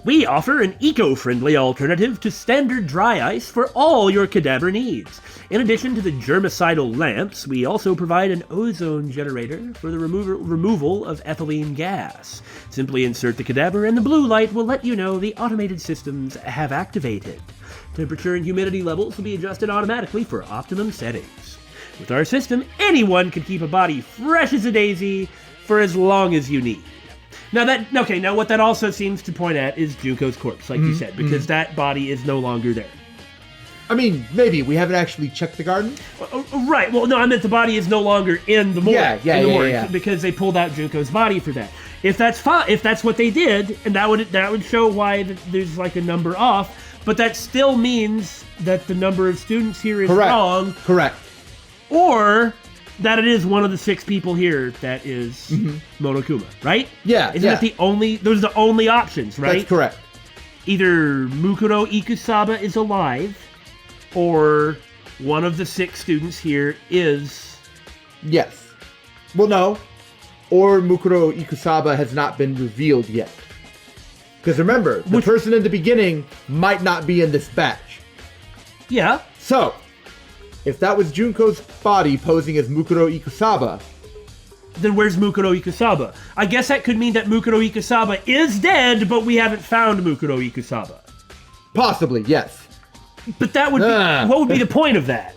We offer an eco-friendly alternative to standard dry ice for all your cadaver needs. In addition to the germicidal lamps, we also provide an ozone generator for the removal of ethylene gas. Simply insert the cadaver and the blue light will let you know the automated systems have activated. Temperature and humidity levels will be adjusted automatically for optimum settings. With our system, anyone can keep a body fresh as a daisy for as long as you need. Now what that also seems to point at is Junko's corpse, like you said, because that body is no longer there. I mean, maybe. We haven't actually checked the garden. Right. Well, no, I meant the body is no longer in the morgue. Yeah. Because they pulled out Junko's body for that. If that's if that's what they did, and that would show why there's like a number off. But that still means that the number of students here is wrong. Correct. Or that it is one of the 6 people here that is Monokuma, right? Yeah. Isn't that those are the only options, right? That's correct. Either Mukuro Ikusaba is alive, or one of the 6 students here is... Yes. Well, no. Or Mukuro Ikusaba has not been revealed yet. Because remember, the person in the beginning might not be in this batch. Yeah. So, if that was Junko's body posing as Mukuro Ikusaba... Then where's Mukuro Ikusaba? I guess that could mean that Mukuro Ikusaba is dead, but we haven't found Mukuro Ikusaba. Possibly, yes. But that would be... What would be the point of that?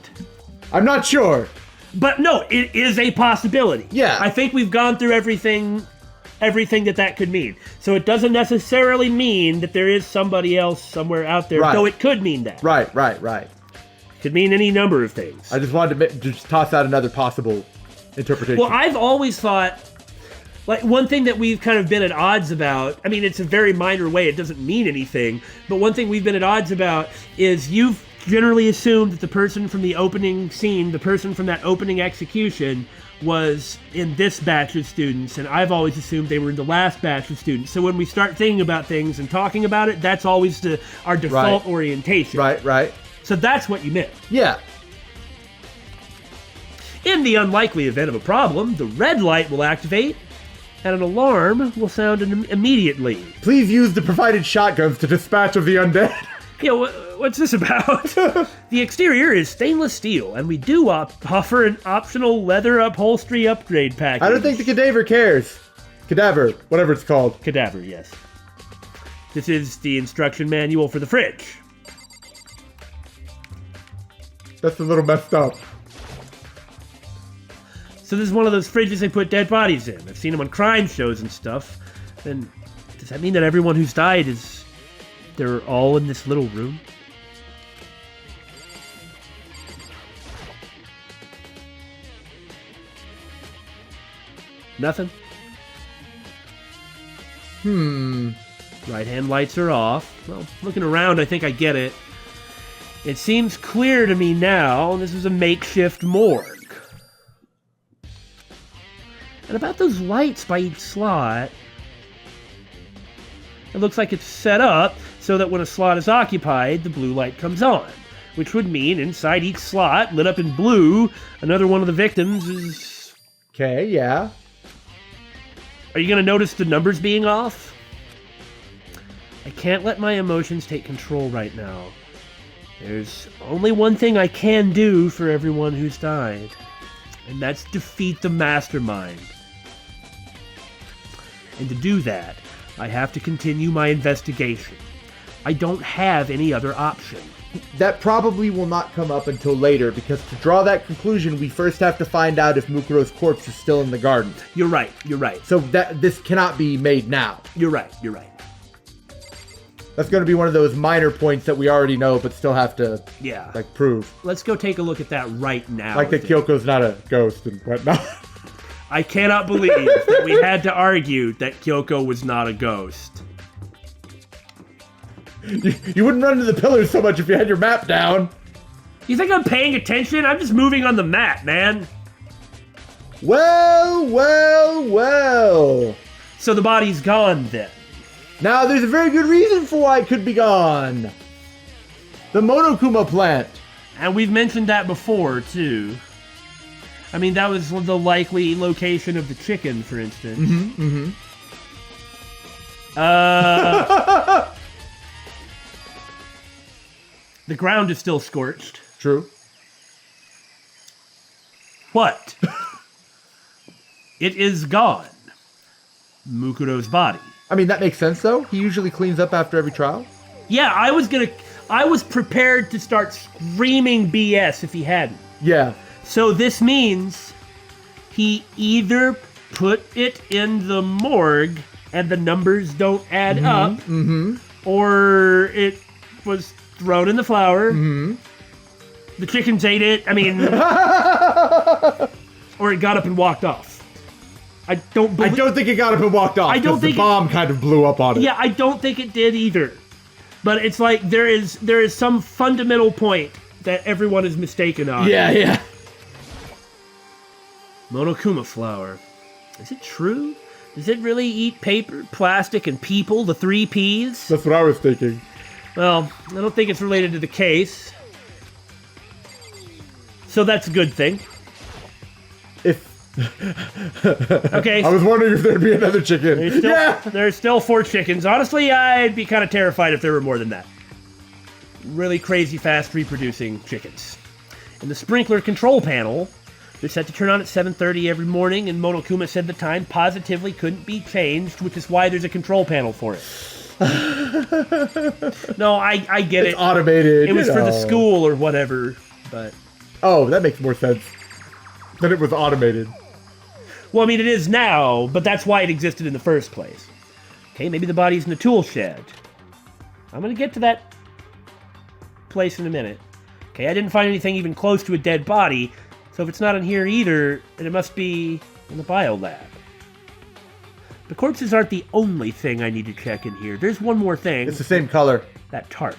I'm not sure. But no, it is a possibility. Yeah. I think we've gone through everything that could mean. So it doesn't necessarily mean that there is somebody else somewhere out there, though it could mean that. Right. Could mean any number of things. I just wanted to just toss out another possible interpretation. Well, I've always thought, like, one thing that we've kind of been at odds about, I mean, it's a very minor way, it doesn't mean anything, but one thing we've been at odds about is you've generally assumed that the person from the opening scene, the person from that opening execution, was in this batch of students, and I've always assumed they were in the last batch of students. So when we start thinking about things and talking about it, that's always our default orientation. Right. So that's what you meant. Yeah. In the unlikely event of a problem, the red light will activate, and an alarm will sound immediately. Please use the provided shotguns to dispatch of the undead. Yeah, what's this about? The exterior is stainless steel, and we do offer an optional leather upholstery upgrade package. I don't think the cadaver cares. Cadaver, whatever it's called. Cadaver, yes. This is the instruction manual for the fridge. That's a little messed up. So this is one of those fridges they put dead bodies in. I've seen them on crime shows and stuff. Then does that mean that everyone who's died they're all in this little room? Nothing? Right-hand lights are off. Well, looking around, I think I get it. It seems clear to me now this is a makeshift morgue. And about those lights by each slot, it looks like it's set up so that when a slot is occupied, the blue light comes on. Which would mean inside each slot, lit up in blue, another one of the victims is... Okay, yeah. Are you going to notice the numbers being off? I can't let my emotions take control right now. There's only one thing I can do for everyone who's died. And that's defeat the mastermind. And to do that, I have to continue my investigation. I don't have any other option. that probably will not come up until later, because to draw that conclusion, we first have to find out if Mukuro's corpse is still in the garden. You're right. You're right. So that this cannot be made now. You're right. You're right. That's going to be one of those minor points that we already know, but still have to, Yeah. like, prove. Let's go take a look at that right now. Like that Kyoko's not a ghost and whatnot. I cannot believe that we had to argue that Kyoko was not a ghost. You wouldn't run into the pillars so much if you had your map down. You think I'm paying attention? I'm just moving on the map, man. Well, well, well. So the body's gone then. Now, there's a very good reason for why it could be gone. The Monokuma plant. And we've mentioned that before, too. I mean, that was the likely location of the chicken, for instance. The ground is still scorched. True. What? It is gone. Mukuro's body. I mean, that makes sense, though. He usually cleans up after every trial. Yeah, I was prepared to start screaming BS if he hadn't. Yeah. So this means he either put it in the morgue and the numbers don't add up, or it was thrown in the flour. The chickens ate it. I mean, or it got up and walked off. I don't think it got up and walked off. I don't 'cause think the bomb kind of blew up on it. Yeah, I don't think it did either. But it's like there is some fundamental point that everyone is mistaken on. Yeah. Monokuma flower. Is it true? Does it really eat paper, plastic, and people, the 3 Ps? That's what I was thinking. Well, I don't think it's related to the case. So that's a good thing. Okay. I was wondering if there'd be another chicken. There's still 4 chickens. Honestly, I'd be kind of terrified if there were more than that. Really crazy fast reproducing chickens. In the sprinkler control panel, they're set to turn on at 7:30 every morning, and Monokuma said the time positively couldn't be changed, which is why there's a control panel for it. No, I get it. It's automated. It was for the school or whatever, but... Oh, that makes more sense. That it was automated. Well, I mean, it is now, but that's why it existed in the first place. Okay, maybe the body's in the tool shed. I'm gonna get to that place in a minute. Okay, I didn't find anything even close to a dead body, so if it's not in here either, then it must be in the biolab. The corpses aren't the only thing I need to check in here. There's one more thing. It's the same color. That tarp.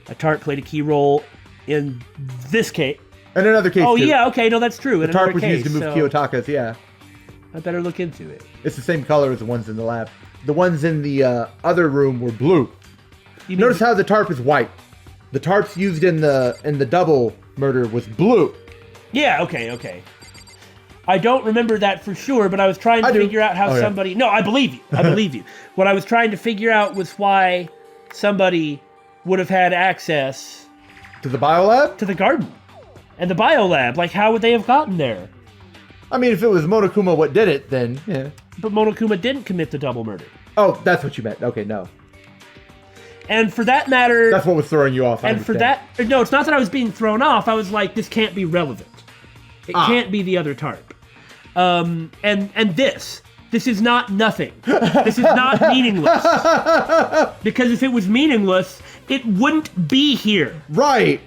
That tarp played a key role in this case. And another case, Oh, too. yeah, okay, no, that's true. The tarp was used to move Kiyotaka's, yeah. I better look into it. It's the same color as the ones in the lab. The ones in the other room were blue. Notice how the tarp is white. The tarps used in the double murder was blue. Yeah, okay. I don't remember that for sure, but I was trying to figure out how somebody... No, I believe you. I believe you. What I was trying to figure out was why somebody would have had access... To the biolab? To the garden. And the biolab. Like, how would they have gotten there? I mean, if it was Monokuma what did it, then, yeah. But Monokuma didn't commit the double murder. Oh, that's what you meant. Okay, no. And for that matter... That's what was throwing you off, And for that... No, it's not that I was being thrown off. I was like, this can't be relevant. It can't be the other tarp. And this is not nothing. This is not meaningless. Because if it was meaningless, it wouldn't be here. Right.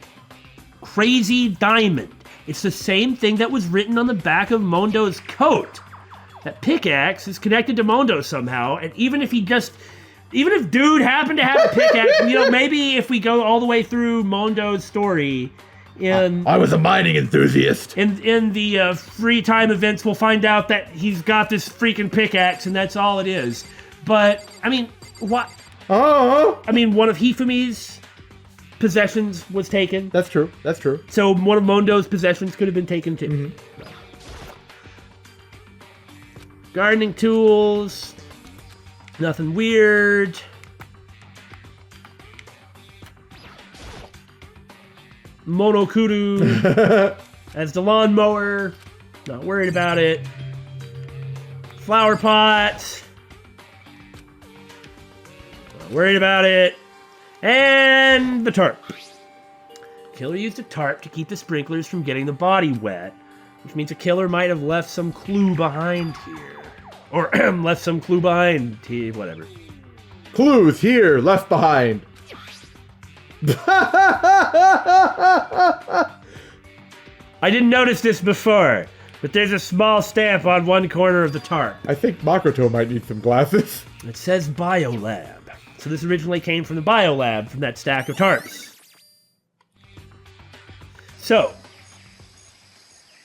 Crazy diamond. It's the same thing that was written on the back of Mondo's coat. That pickaxe is connected to Mondo somehow, and even if dude happened to have a pickaxe, maybe if we go all the way through Mondo's story, I was a mining enthusiast. In the free time events, we'll find out that he's got this freaking pickaxe, and that's all it is. But I mean, what? I mean, one of Hifumi's possessions was taken. That's true. So one of Mondo's possessions could have been taken too. Mm-hmm. Gardening tools. Nothing weird. Monokuru as the lawnmower. Not worried about it. Flower pot. Not worried about it. And the tarp. Killer used a tarp to keep the sprinklers from getting the body wet, which means a killer might have left some clue behind here. Or left some clue behind here, whatever. Clues here, left behind. I didn't notice this before, but there's a small stamp on one corner of the tarp. I think Makoto might need some glasses. It says Biolab. So this originally came from the Biolab, from that stack of tarps. So,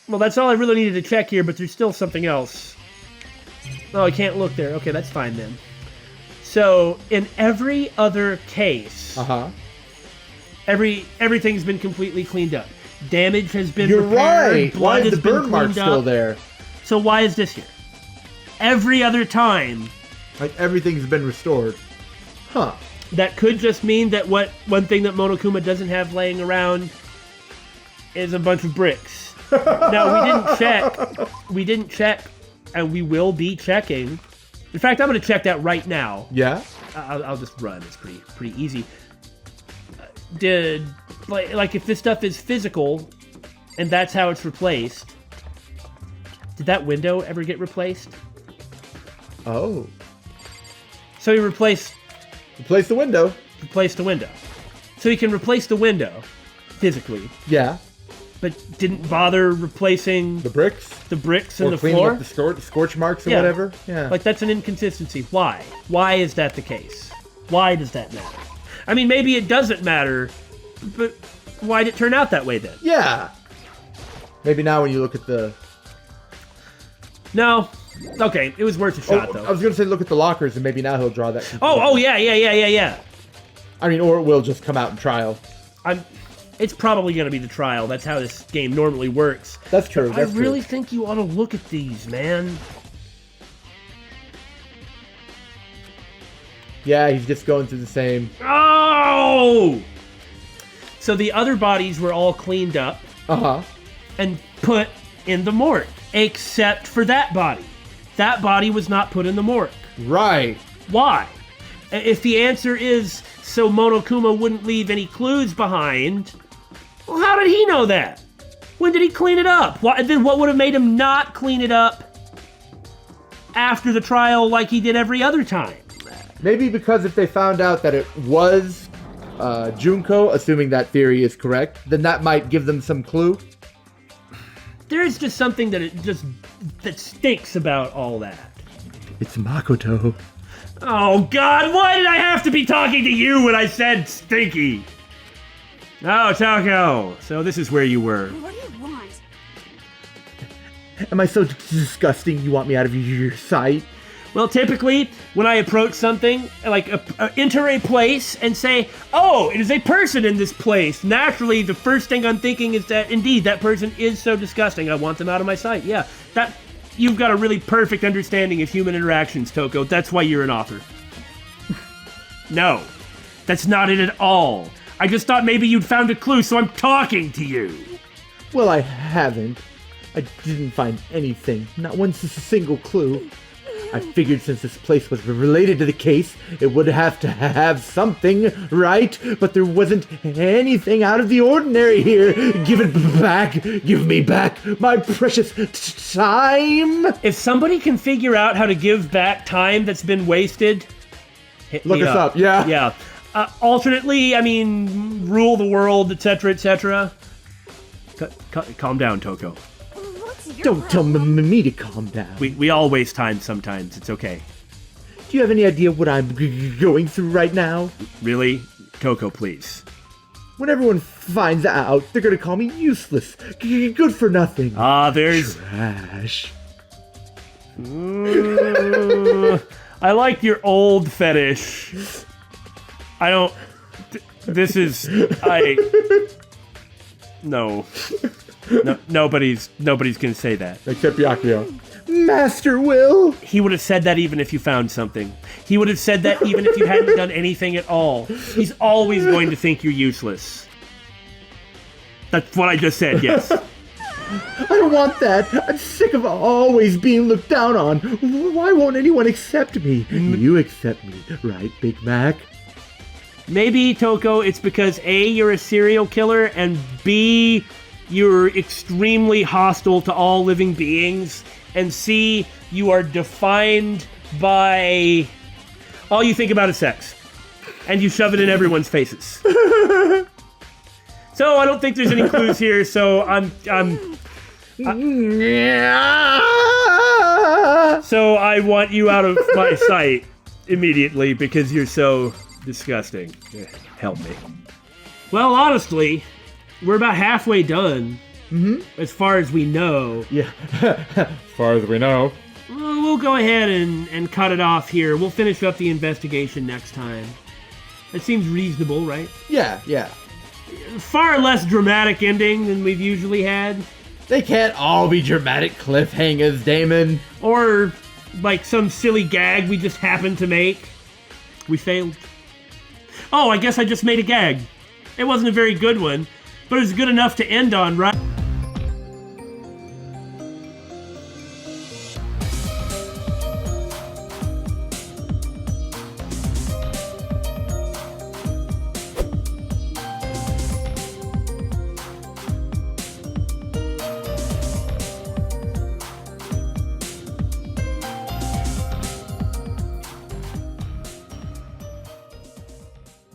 well, that's all I really needed to check here, but there's still something else. Oh, I can't look there. Okay, that's fine then. So, in every other case, everything's been completely cleaned up. Damage has been You're repaired. right. Blood Why is has the been burn mark cleaned still up. there? So why is this here? Every other time, Like everything's been restored. Huh. that could just mean that one thing that Monokuma doesn't have laying around is a bunch of bricks. Now, we didn't check, and we will be checking. In fact, I'm going to check that right now. Yeah? I'll just run. It's pretty easy. Like if this stuff is physical, and that's how it's replaced, did that window ever get replaced? Oh. So he replaced Replace the window. the window. So he can replace the window physically, Yeah. but didn't bother replacing The bricks. the bricks Or and the cleaning floor? up the scorch marks or Yeah. whatever. Yeah. Like, that's an inconsistency. Why? Why is that the case? Why does that matter? I mean, maybe it doesn't matter, but why did it turn out that way then? Yeah. Maybe now when you look at the... No. Okay, it was worth a shot, I though. was going to say look at the lockers and maybe now he'll draw that conclusion. Oh, yeah. I mean, or it will just come out in trial. It's probably going to be the trial. That's how this game normally works. That's true. I really think you ought to look at these, man. Yeah, he's just going through the same... Oh! So the other bodies were all cleaned up Uh-huh. and put in the morgue, except for that body. That body was not put in the morgue. Right. Why? If the answer is so Monokuma wouldn't leave any clues behind, well, how did he know that? When did he clean it up? Then what would have made him not clean it up after the trial like he did every other time? Maybe because if they found out that it was Junko, assuming that theory is correct, then that might give them some clue. There's just something that stinks about all that. It's Makoto. Oh God, why did I have to be talking to you when I said stinky? Oh, Taco, so this is where you were. What do you want? Am I so disgusting you want me out of your sight? Well, typically, when I approach something, like enter a place and say, oh, it is a person in this place, naturally, the first thing I'm thinking is that, indeed, that person is so disgusting, I want them out of my sight. Yeah, you've got a really perfect understanding of human interactions, Toko. That's why you're an author. No, that's not it at all. I just thought maybe you'd found a clue, so I'm talking to you. Well, I haven't. I didn't find anything. Not one single clue. I figured since this place was related to the case, it would have to have something, right? But there wasn't anything out of the ordinary here. Give it back. Give me back my precious time. If somebody can figure out how to give back time that's been wasted, hit Look me us up, yeah. Yeah. Alternately, I mean, rule the world, etc., etc. Calm down, Toko. What's your Don't tell me to calm down. We all waste time sometimes. It's okay. Do you have any idea what I'm going through right now? Really? Toko, please. When everyone finds out, they're gonna call me useless, good for nothing. There's... Trash. I like your old fetish. I don't... This is... No. Nobody's gonna say that. Except Byakuya. Master Will! He would have said that even if you found something. He would have said that even if you hadn't done anything at all. He's always going to think you're useless. That's what I just said, yes. I don't want that. I'm sick of always being looked down on. Why won't anyone accept me? You accept me, right, Big Mac? Maybe, Toko, it's because A, you're a serial killer, and B, you're extremely hostile to all living beings, and C, you are defined by all you think about is sex. And you shove it in everyone's faces. So I don't think there's any clues here, so so I want you out of my sight immediately because you're so disgusting. Help me. Well, honestly, we're about halfway done. As far as we know. Yeah. As far as we know. Well, we'll go ahead and cut it off here. We'll finish up the investigation next time. It seems reasonable, right? Yeah, yeah. Far less dramatic ending than we've usually had. They can't all be dramatic cliffhangers, Damon. Or like some silly gag we just happened to make. We failed. Oh, I guess I just made a gag. It wasn't a very good one, but it was good enough to end on, right?